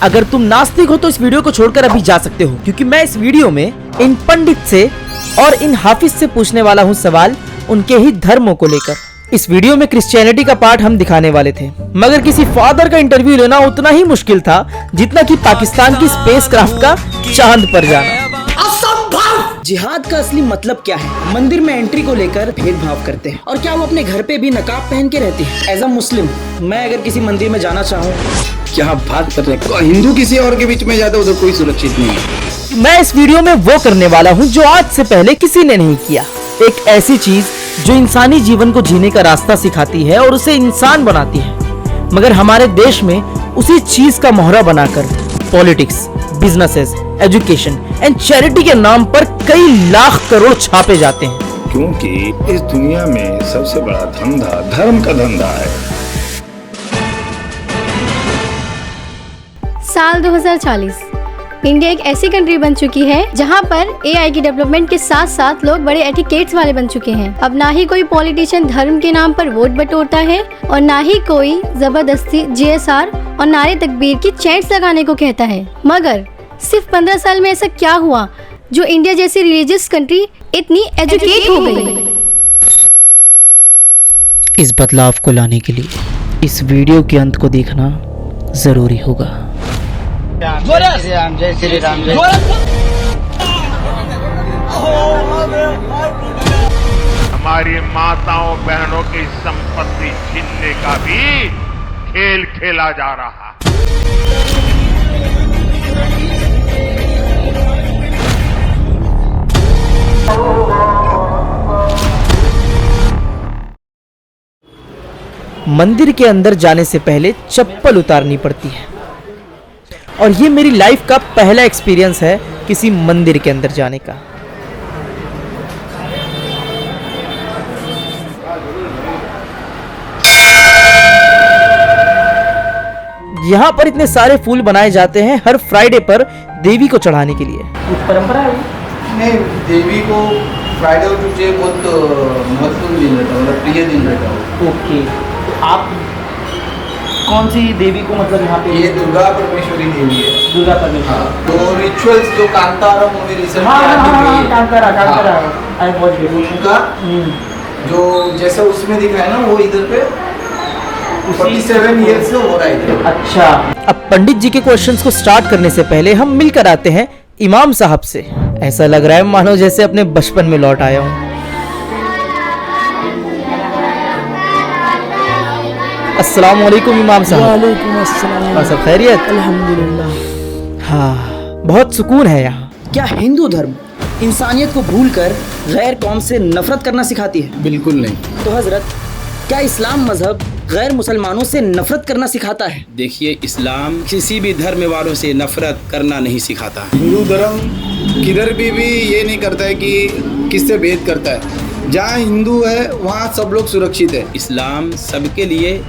अगर तुम नास्तिक हो तो इस वीडियो को छोड़कर अभी जा सकते हो, क्योंकि मैं इस वीडियो में इन पंडित से और इन हाफिज से पूछने वाला हूँ सवाल उनके ही धर्मों को लेकर। इस वीडियो में क्रिश्चियनिटी का पार्ट हम दिखाने वाले थे, मगर किसी फादर का इंटरव्यू लेना उतना ही मुश्किल था जितना कि पाकिस्तान की स्पेसक्राफ्ट का चांद पर जाना। जिहाद का असली मतलब क्या है? मंदिर में एंट्री को लेकर भेदभाव करते हैं, और क्या वो अपने घर पे भी नकाब पहन के रहते हैं? एज अ मुस्लिम मैं अगर किसी मंदिर में जाना चाहूँ, क्या आप बात कर रहे हैं? हिंदू किसी और के बीच में जाता है उधर कोई सुरक्षित नहीं है। मैं इस वीडियो में वो करने वाला हूँ जो आज से पहले किसी ने नहीं किया। एक ऐसी चीज जो इंसानी जीवन को जीने का रास्ता सिखाती है और उसे इंसान बनाती है, मगर हमारे देश में उसी चीज का मोहरा बनाकर politics, businesses, education and charity के नाम पर कई लाख करोड़ छापे जाते हैं। क्योंकि इस दुनिया में सबसे बड़ा धंधा धर्म का धंधा है। साल 2040 इंडिया एक ऐसी कंट्री बन चुकी है जहां पर एआई की डेवलपमेंट के साथ साथ लोग बड़े एटिकेट्स वाले बन चुके हैं। अब ना ही कोई पॉलिटिशियन धर्म के नाम पर वोट बटोरता है और ना ही कोई जबरदस्ती जीएसआर और नारे तकबीर की चैंट्स लगाने को कहता है। मगर सिर्फ 15 साल में ऐसा क्या हुआ जो इंडिया जैसी रिलीजियस कंट्री इतनी एजुकेट हो गई? इस बदलाव को लाने के लिए इस वीडियो के अंत को देखना जरूरी होगा। जय श्री राम, जय श्री राम, जय। हमारी माताओं बहनों की संपत्ति छीनने का भी खेल खेला जा रहा है। मंदिर के अंदर जाने से पहले चप्पल उतारनी पड़ती है, और ये मेरी लाइफ का पहला एक्सपीरियंस है किसी मंदिर के अंदर जाने का। यहाँ पर इतने सारे फूल बनाए जाते हैं हर फ्राइडे पर देवी को चढ़ाने के लिए। कुछ परंपरा है? नहीं, देवी को फ्राइडे और ट्यूसडे बहुत महत्वपूर्ण दिन रहता है, मतलब प्रिय दिन रहता है। ओके, तो आप कौन सी देवी को मतलब यहाँ पे? ये दुर्गा परमेश्वरी देवी है। दुर्गा परमेश्वरी। हाँ, तो रिचुअल्स जो Kantara movie recently Kantara I watch it. उनका जो जैसे उसमें दिखा है ना, वो इधर पे 47 ईयर्स से हो रहा है इधर। अच्छा, अब पंडित जी के क्वेश्चंस को स्टार्ट करने से पहले हम मिलकर आते हैं इमाम साहब से। ऐसा लग रहा है मानो जैसे अपने बचपन में लौट आया हूँ। अस्सलाम वालेकुम इमाम साहब। वालेकुम अस्सलाम। और सब खैरियत? अल्हम्दुलिल्लाह। हाँ, बहुत सुकून है यहाँ। क्या हिंदू धर्म इंसानियत को भूलकर गैर कौम से नफरत करना सिखाती है? बिल्कुल नहीं। तो हजरत, क्या इस्लाम मजहब गैर मुसलमानों से नफरत करना सिखाता है? देखिए, इस्लाम किसी भी धर्म वालों से नफरत करना नहीं सिखाता। हिंदू धर्म किधर भी ये नहीं करता है कि किससे भेद करता है। जहाँ हिंदू है वहाँ सब लोग सुरक्षित है। इस्लाम सबके लिए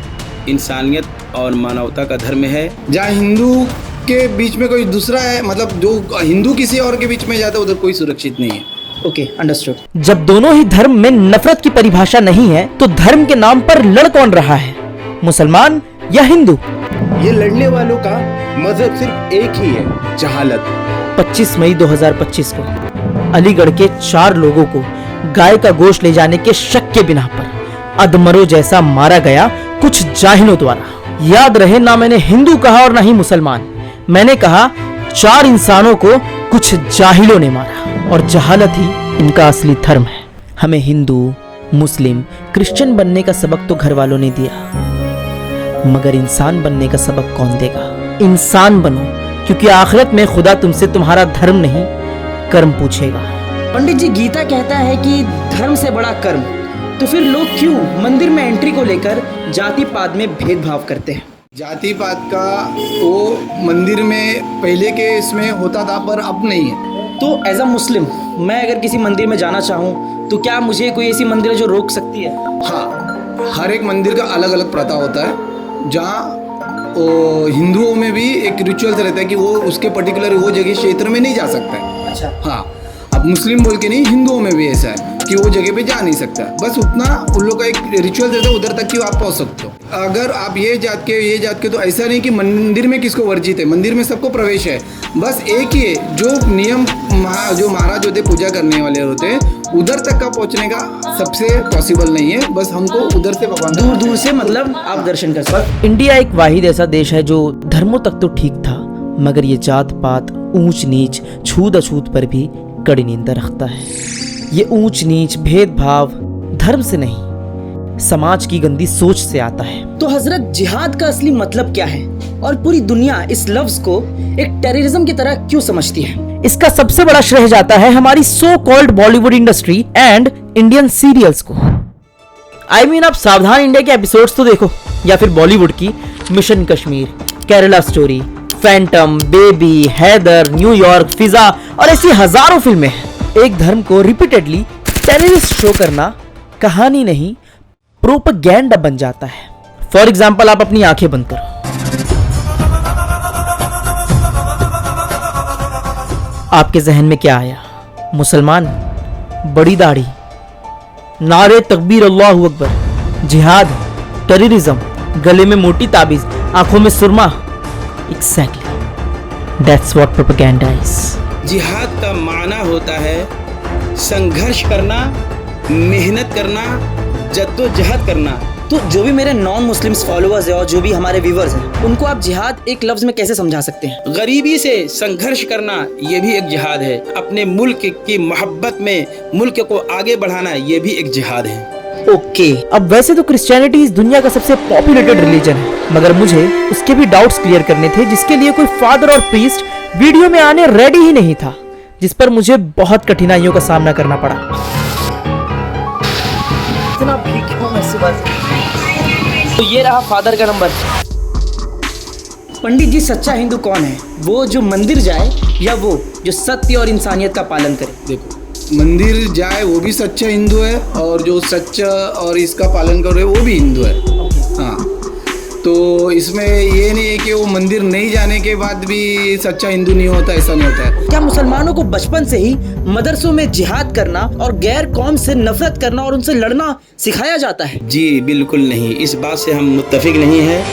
इंसानियत और मानवता का धर्म है। जहाँ हिंदू के बीच में कोई दूसरा है, मतलब जो हिंदू किसी और के बीच में जाता है उधर कोई सुरक्षित नहीं है। Okay, understood. जब दोनों ही धर्म में नफरत की परिभाषा नहीं है तो धर्म के नाम पर लड़ कौन रहा है, मुसलमान या हिंदू? ये लड़ने वालों का मजहब सिर्फ एक ही है, जहालत। 25 मई 2025 को अलीगढ़ के 4 लोगों को गाय का गोश्त ले जाने के शक के बिना पर अधमरों जैसा मारा गया कुछ जाहिलों द्वारा। याद रहे, ना मैंने हिंदू कहा और ना ही मुसलमान, मैंने कहा 4 इंसानों को कुछ जाहिलों ने मारा, और जहालत ही इनका असली धर्म है। हमें हिंदू, मुस्लिम, क्रिश्चियन बनने का सबक तो घर वालों ने दिया, मगर इंसान बनने का सबक कौन देगा? इंसान बनो, क्योंकि आखिरत में खुदा तुमसे तुम्हारा धर्म नहीं कर्म पूछेगा। पंडित जी, गीता कहता है कि धर्म से बड़ा कर्म। तो फिर लोग क्यों मंदिर में एंट्री को लेकर जाति पात में भेदभाव करते हैं? जाति पात का वो मंदिर में पहले के इसमें होता था, पर अब नहीं है। तो एज अ मुस्लिम मैं अगर किसी मंदिर में जाना चाहूँ तो क्या मुझे कोई ऐसी मंदिर है जो रोक सकती है? हाँ, हर एक मंदिर का अलग अलग प्रथा होता है। जहाँ हिंदुओं में भी एक रिचुअल्स रहता है कि वो उसके पर्टिकुलर वो जगह क्षेत्र में नहीं जा सकता है। अच्छा। हाँ, अब मुस्लिम बोल के नहीं, हिंदुओं में भी ऐसा है। कि वो जगह पे जा नहीं सकता। बस उतना उन लोग का एक रिचुअल रहता है, उधर तक कि आप पहुंच सकते हो। अगर आप ये जात के तो ऐसा नहीं कि मंदिर में किसको वर्जित है, मंदिर में सबको प्रवेश है। बस एक ही है, जो नियम जो महाराज होते पूजा करने वाले होते हैं, उधर तक का पहुंचने का सबसे पॉसिबल नहीं है। बस हमको उधर से भगवान दूर दूर से मतलब आप दर्शन कर सकते। इंडिया एक वाहिद ऐसा देश है जो धर्मों तक तो ठीक था, मगर ये जात पात, ऊंच नीच, छूत अछूत पर भी कड़ी निंदा रखता है। ये ऊंच नीच, भेदभाव धर्म से नहीं, समाज की गंदी सोच से आता है। तो हजरत, जिहाद का असली मतलब क्या है और पूरी दुनिया इस लफ्ज को एक टेररिज्म की तरह क्यों समझती है? इसका सबसे बड़ा श्रेय जाता है हमारी so called Bollywood industry and Indian serials को। आप सावधान इंडिया के एपिसोड्स तो देखो, या फिर बॉलीवुड की Mission Kashmir, Kerala Story, Phantom, Baby, Haider, New York, Fiza और ऐसी हजारों फिल्में हैं। एक धर्म को रिपीटेडली टेररिस्ट शो करना कहानी नहीं, प्रोपेगेंडा बन जाता है। फॉर एग्जाम्पल, आप अपनी आंखें बंद करो, आपके जहन में क्या आया? मुसलमान, बड़ी दाढ़ी, नारे तकबीर, अल्लाहु अकबर, जिहाद, टेररिज्म, गले में मोटी ताबीज, आंखों में सुरमा। Exactly. That's what propaganda is. जिहाद का माना होता है संघर्ष करना, मेहनत करना, जद्दोजहद करना। तो जो भी मेरे नॉन मुस्लिम्स फॉलोअर्स हैं और जो भी हमारे व्यूवर्स हैं, उनको आप जिहाद एक लफ्ज में कैसे समझा सकते हैं? गरीबी से संघर्ष करना ये भी एक जिहाद है। अपने मुल्क की मोहब्बत में मुल्क को आगे बढ़ाना ये भी एक जिहाद है। ओके, अब वैसे तो क्रिश्चियनिटी इस दुनिया का सबसे पॉपुलेटेड रिलीजन है, मगर मुझे उसके भी डाउट्स क्लियर करने थे, जिसके लिए कोई फादर और प्रीस्ट वीडियो में आने रेडी ही नहीं था, जिस पर मुझे बहुत कठिनाइयों का सामना करना पड़ा। इतना भी क्यों मैं सुबह से? तो ये रहा फादर का नंबर। पंडित जी, सच्चा हिंदू कौन है? वो जो मंदिर जाए या वो जो सत्य और इंसानियत का पालन करे? देखो, मंदिर जाए वो भी सच्चा हिंदू है, और जो सच्चा और इसका पालन कर रहे वो भी हिंदू है। हाँ, तो इसमें ये नहीं है कि वो मंदिर नहीं जाने के बाद भी सच्चा हिंदू नहीं होता, ऐसा नहीं होता है। क्या मुसलमानों को बचपन से ही मदरसों में जिहाद करना और गैर कौम से नफरत करना और उनसे लड़ना सिखाया जाता है? जी बिल्कुल नहीं, इस बात से हम मुत्तफिक नहीं हैं।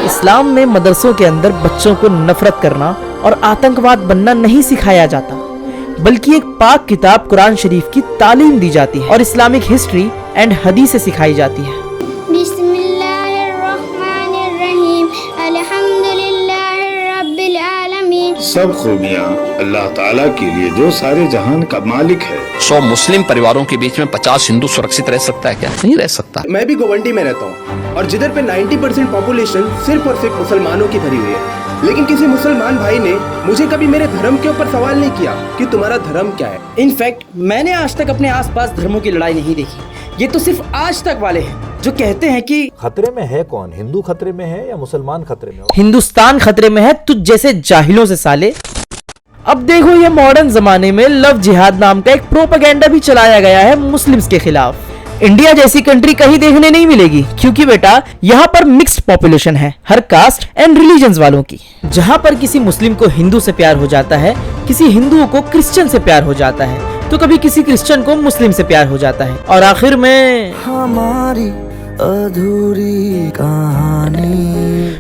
इस्लाम में मदरसों के अंदर बच्चों को नफरत करना और आतंकवाद बनना नहीं सिखाया जाता, बल्कि एक पाक किताब कुरान शरीफ की तालीम दी जाती है और इस्लामिक हिस्ट्री एंड हदीसें सिखाई जाती है। सब खूबियाँ अल्लाह ताला के लिए जो सारे जहान का मालिक है। 100 मुस्लिम परिवारों के बीच में 50 हिंदू सुरक्षित रह सकता है क्या? नहीं रह सकता। मैं भी गोवंडी में रहता हूँ और जिधर पे 90% पॉपुलेशन सिर्फ और सिर्फ मुसलमानों की भरी हुई है, लेकिन किसी मुसलमान भाई ने मुझे कभी मेरे धर्म के ऊपर सवाल नहीं किया कि तुम्हारा धर्म क्या है। इनफैक्ट मैंने आज तक अपने आसपास धर्मों की लड़ाई नहीं देखी। ये तो सिर्फ आज तक वाले हैं जो कहते हैं कि खतरे में है कौन, हिंदू खतरे में है या मुसलमान खतरे में? हिंदुस्तान खतरे में है तुझ जैसे जाहिलों से साले। अब देखो, ये मॉडर्न जमाने में लव जिहाद नाम का एक प्रोपेगेंडा भी चलाया गया है मुस्लिम्स के खिलाफ। इंडिया जैसी कंट्री कहीं देखने नहीं मिलेगी, क्योंकि बेटा यहाँ पर मिक्स्ड पॉपुलेशन है, हर कास्ट एंड रिलीजन्स वालों की। जहाँ पर किसी मुस्लिम को हिंदू से प्यार हो जाता है, किसी हिंदू को क्रिश्चियन से प्यार हो जाता है, तो कभी किसी क्रिश्चियन को मुस्लिम से प्यार हो जाता है, और आखिर में हमारी अधूरी कहानी।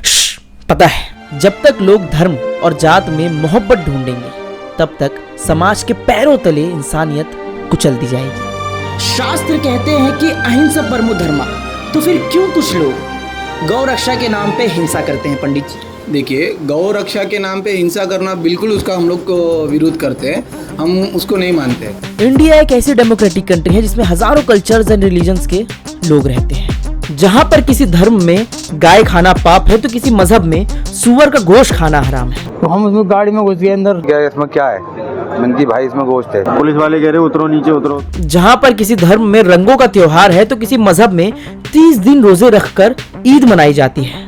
पता है, जब तक लोग धर्म और जात में मोहब्बत ढूंढेंगे, तब तक समाज के पैरों तले इंसानियत कुचल दी जाएगी। शास्त्र कहते हैं कि अहिंसा परमो धर्मा, तो फिर क्यों कुछ लोग गौ रक्षा के नाम पे हिंसा करते हैं? पंडित जी देखिए, गौ रक्षा के नाम पे हिंसा करना बिल्कुल उसका हम लोग को विरोध करते हैं, हम उसको नहीं मानते। इंडिया एक ऐसी डेमोक्रेटिक कंट्री है जिसमें हजारों कल्चर्स एंड रिलीजन्स के लोग रहते हैं। जहाँ पर किसी धर्म में गाय खाना पाप है, तो किसी मजहब में सुअर का गोश्त खाना हराम है। तो हम उसमें गाड़ी में घुस गए अंदर, क्या इसमें क्या है? मैंने भाई इसमें गोश्त है। पुलिस वाले कह रहे उतरो नीचे उतरो। जहाँ पर किसी धर्म में रंगों का त्योहार है, तो किसी मजहब में 30 दिन रोजे रखकर ईद मनाई जाती है।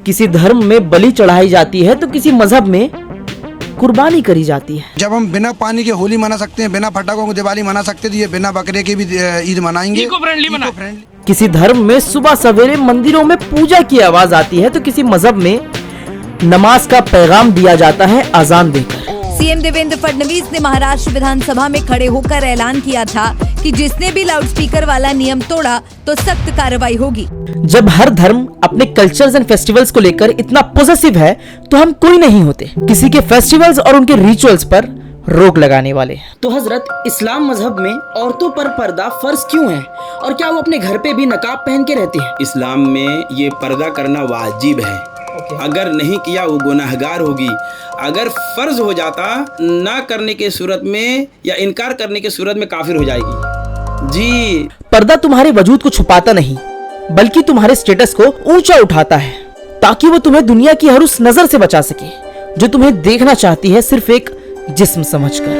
किसी धर्म में बलि चढ़ाई जाती है, तो किसी मजहब में कुर्बानी करी जाती है। जब हम बिना पानी के होली मना सकते हैं, बिना फटाकों को दिवाली मना सकते हैं, तो ये बिना बकरे के भी ईद मनाएंगे। इको फ्रेंडली किसी धर्म में सुबह सवेरे मंदिरों में पूजा की आवाज आती है तो किसी मजहब में नमाज का पैगाम दिया जाता है अजान देकर। सीएम देवेंद्र फडणवीस ने महाराष्ट्र विधानसभा में खड़े होकर ऐलान किया था कि जिसने भी लाउडस्पीकर वाला नियम तोड़ा तो सख्त कार्रवाई होगी। जब हर धर्म अपने कल्चर्स एंड फेस्टिवल्स को लेकर इतना पॉजिटिव है तो हम कोई नहीं होते किसी के फेस्टिवल्स और उनके रिचुअल्स पर रोक लगाने वाले। तो हजरत, इस्लाम मजहब में औरतों पर पर्दा फर्ज क्यों है और क्या वो अपने घर पे भी नकाब पहन के रहती है? इस्लाम में ये पर्दा करना वाजिब है। अगर नहीं किया वो गुनाहगार होगी। अगर फर्ज हो जाता ना करने के सूरत में या इनकार करने के सूरत में काफिर हो जाएगी। जी, पर्दा तुम्हारे वजूद को छुपाता नहीं बल्कि तुम्हारे स्टेटस को ऊंचा उठाता है ताकि वो तुम्हें दुनिया की हर उस नजर से बचा सके जो तुम्हें देखना चाहती है सिर्फ एक जिस्म समझकर।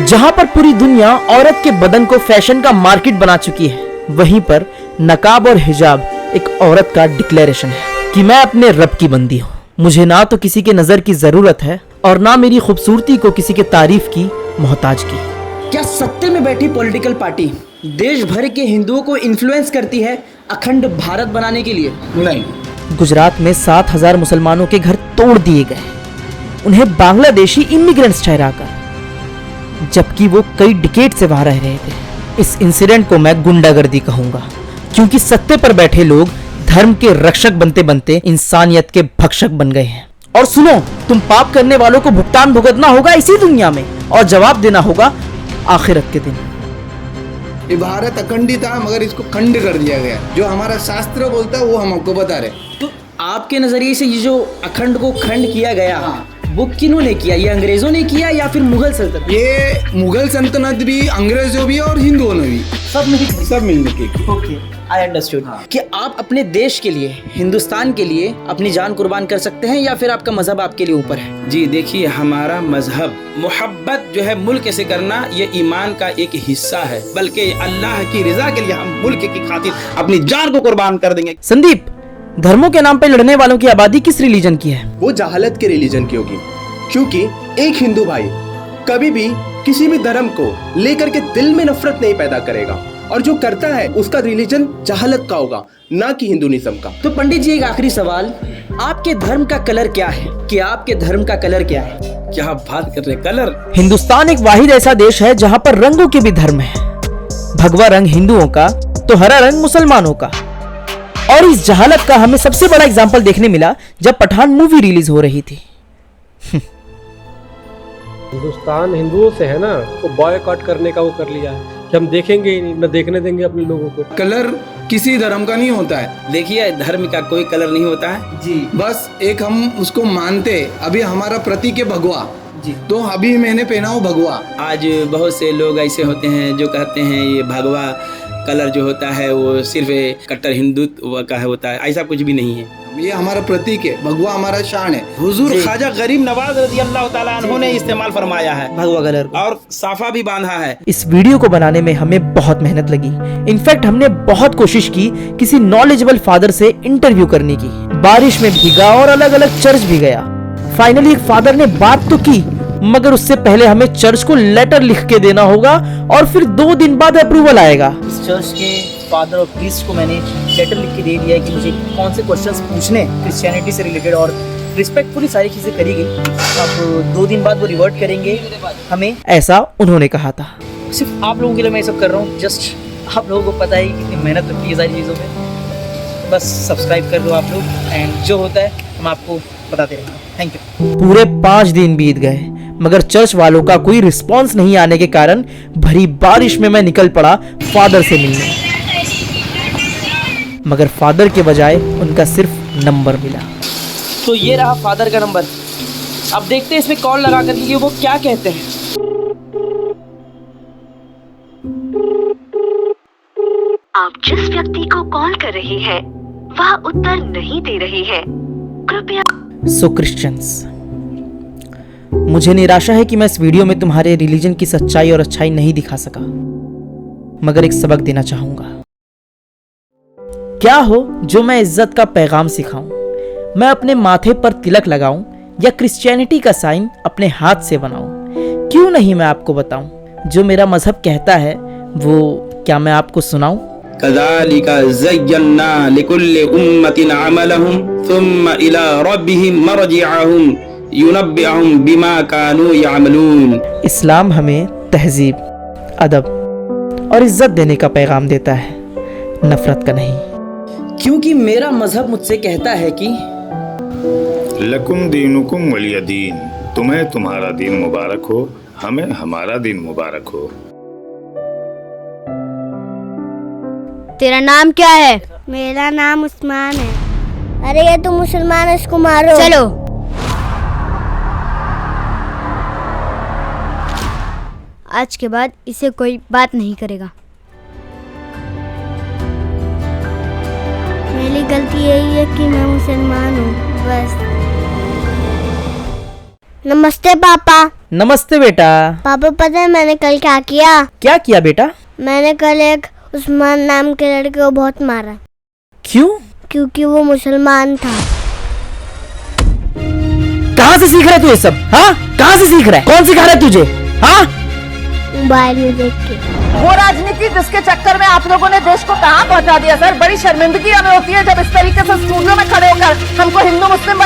जहां पर पूरी दुनिया औरत के बदन को फैशन का मार्केट बना चुकी है, वहीं पर नकाब और हिजाब एक औरत का डिक्लेरेशन है कि मैं अपने रब की बंदी हूँ। मुझे ना तो किसी के नजर की जरूरत है और ना मेरी खूबसूरती को किसी के तारीफ की मोहताज की। क्या सत्ते में बैठी पॉलिटिकल पार्टी देश भर के हिंदुओं को इन्फ्लुएंस करती है अखंड भारत बनाने के लिए? नहीं। गुजरात में 7,000 मुसलमानों के घर तोड़ दिए गए, उन्हें बांग्लादेशी इमिग्रेंट्स ठहराकर, जबकि वो कई डिकेड से वहां रह रहे थे। इस इंसिडेंट को मैं गुंडागर्दी कहूंगा क्योंकि सत्ते पर बैठे लोग धर्म के रक्षक बनते बनते इंसानियत के भक्षक बन गए हैं। और सुनो, तुम पाप करने वालों को भुगतान भुगतना होगा इसी दुनिया में और जवाब देना होगा आखिरत के दिन। ये भारत अखंडित था मगर इसको खंड कर दिया गया। जो हमारा शास्त्र बोलता है वो हम आपको बता रहे। तो आपके नजरिए से ये जो अखंड को खंड किया गया वो किन्होंने किया? ये अंग्रेजों ने किया या फिर मुगल सल्तनत? ये मुगल सल्तनत भी, अंग्रेजों भी और हिंदुओं ने भी, सब मिलने के। Okay, I understood. कि आप अपने देश के लिए, हिंदुस्तान के लिए अपनी जान कुर्बान कर सकते हैं या फिर आपका मजहब आपके लिए ऊपर है? जी देखिए, हमारा मजहब मोहब्बत जो है मुल्क से करना ये ईमान का एक हिस्सा है, बल्कि अल्लाह की रजा के लिए हम मुल्क की खातिर अपनी जान को कुर्बान कर देंगे। संदीप, धर्मों के नाम पर लड़ने वालों की आबादी किस रिलीजन की है? वो जहालत के रिलीजन की होगी, क्योंकि एक हिंदू भाई कभी भी किसी भी धर्म को लेकर के दिल में नफरत नहीं पैदा करेगा और जो करता है उसका रिलीजन जहालत का होगा, ना कि हिंदुइज्म का। तो पंडित जी, एक आखिरी सवाल, आपके धर्म का कलर क्या है? कि आपके धर्म का कलर क्या है? क्या बात कर रहे, कलर? हिंदुस्तान एक वाहिद ऐसा देश है जहां पर रंगों के भी धर्म है। भगवा रंग हिंदुओं का तो हरा रंग मुसलमानों का। और इस जहालत का हमें सबसे बड़ा एग्जाम्पल देखने मिला जब पठान मूवी रिलीज हो रही थी। हिंदुस्तान हिंदुओं से है ना, तो बॉयकॉट करने का वो कर लिया है कि हम देखेंगे ही नहीं, न देखने देंगे अपने लोगों को। कलर किसी धर्म का नहीं होता है। देखिए, धर्म का कोई कलर नहीं होता है जी, बस एक हम उसको मानते। अभी हमारा प्रतीक है भगवा जी, तो अभी मैंने पहना हूँ भगवा। आज बहुत से लोग ऐसे होते हैं जो कहते हैं ये भगवा कलर जो होता है वो सिर्फ कट्टर हिंदुत्व का होता है। ऐसा कुछ भी नहीं है, ये हमारा प्रतीक है, भगवा हमारा शान है। हुजूर ख्वाजा गरीब नवाज रज़ी अल्लाह ताला अन्हु ने इस्तेमाल फरमाया है भगवा कलर और साफा भी बांधा है। इस वीडियो को बनाने में हमें बहुत मेहनत लगी। इनफैक्ट हमने बहुत कोशिश की किसी नॉलेजेबल फादर से इंटरव्यू करने की। बारिश में भीगा और अलग अलग चर्च भी गया। फाइनली एक फादर ने बात तो की, मगर उससे पहले हमें चर्च को लेटर लिख के देना होगा और फिर 2 दिन बाद अप्रूवल आएगा। इस चर्च के फादर और प्रीस्ट को मैंने लेटर लिख के दे दिया है कि मुझे कौन से क्वेश्चंस पूछने क्रिश्चियनिटी से रिलेटेड, और रिस्पेक्टफुली सारी चीजें करी गई। अब 2 दिन बाद वो रिवर्ट करेंगे हमें, ऐसा उन्होंने कहा था। सिर्फ आप लोगों के लिए मैं ये सब कर रहा हूँ। जस्ट आप लोगों को पता है कितनी मेहनत लगती है सारी चीज़ों में। बस सब्सक्राइब कर लो आप लोग, एंड जो होता है हम आपको बताते रहेंगे। Thank you. पूरे 5 दिन बीत गए मगर चर्च वालों का कोई रिस्पांस नहीं आने के कारण भरी बारिश में मैं निकल पड़ा फादर से मिलने। मगर फादर के बजाय उनका सिर्फ नंबर मिला। तो ये रहा फादर का नंबर। अब देखते हैं इसमें कॉल लगा करके वो क्या कहते हैं। आप जिस व्यक्ति को कॉल कर रहे हैं वह उत्तर नहीं दे रही है, कृपया। सो क्रिश्चियंस, मुझे निराशा है कि मैं इस वीडियो में तुम्हारे रिलीजन की सच्चाई और अच्छाई नहीं दिखा सका, मगर एक सबक देना चाहूंगा। क्या हो जो मैं इज्जत का पैगाम सिखाऊं, मैं अपने माथे पर तिलक लगाऊं या क्रिश्चियनिटी का साइन अपने हाथ से बनाऊं? क्यों नहीं मैं आपको बताऊं जो मेरा मजहब कहता है वो क्या मैं आपको सुनाऊं? कज़ालिका ज़य्यन्ना लिकुल्लि उम्मतिन अमलहुम सुम्मा इला रब्बिहिम मरजिअहुम युनब्बिअहुम बिमा कानू यअमलून। इस्लाम हमें तहजीब, अदब और इज्जत देने का पैगाम देता है, नफरत का नहीं। क्योंकि मेरा मजहब मुझसे कहता है कि लकुम दीनुकुम वलिय दीन, तुम्हें तुम्हारा दिन मुबारक हो, हमें हमारा दिन मुबारक हो। तेरा नाम क्या है? मेरा नाम उस्मान है। अरे ये तो मुसलमान है, इसको मारो। चलो। आज के बाद इसे कोई बात नहीं करेगा। मेरी गलती यही है कि मैं मुसलमान हूँ, बस। नमस्ते पापा। नमस्ते बेटा। पापा पता है मैंने कल क्या किया? क्या किया बेटा? मैंने कल एक उस्मान नाम के लड़के को बहुत मारा। क्यों? क्योंकि वो मुसलमान था। कहाँ से सीख रहा है तू ये सब? हाँ, कहाँ से सीख रहा है? कौन सिखा रहा है तुझे? हाँ, मोबाइल में देख के। वो राजनीति जिसके चक्कर में आप लोगों ने देश को कहाँ पहुँचा दिया सर। बड़ी शर्मिंदगी हमें होती है जब इस तरीके से स्टूडियो में खड़े होकर हमको हिंदू मुस्लिम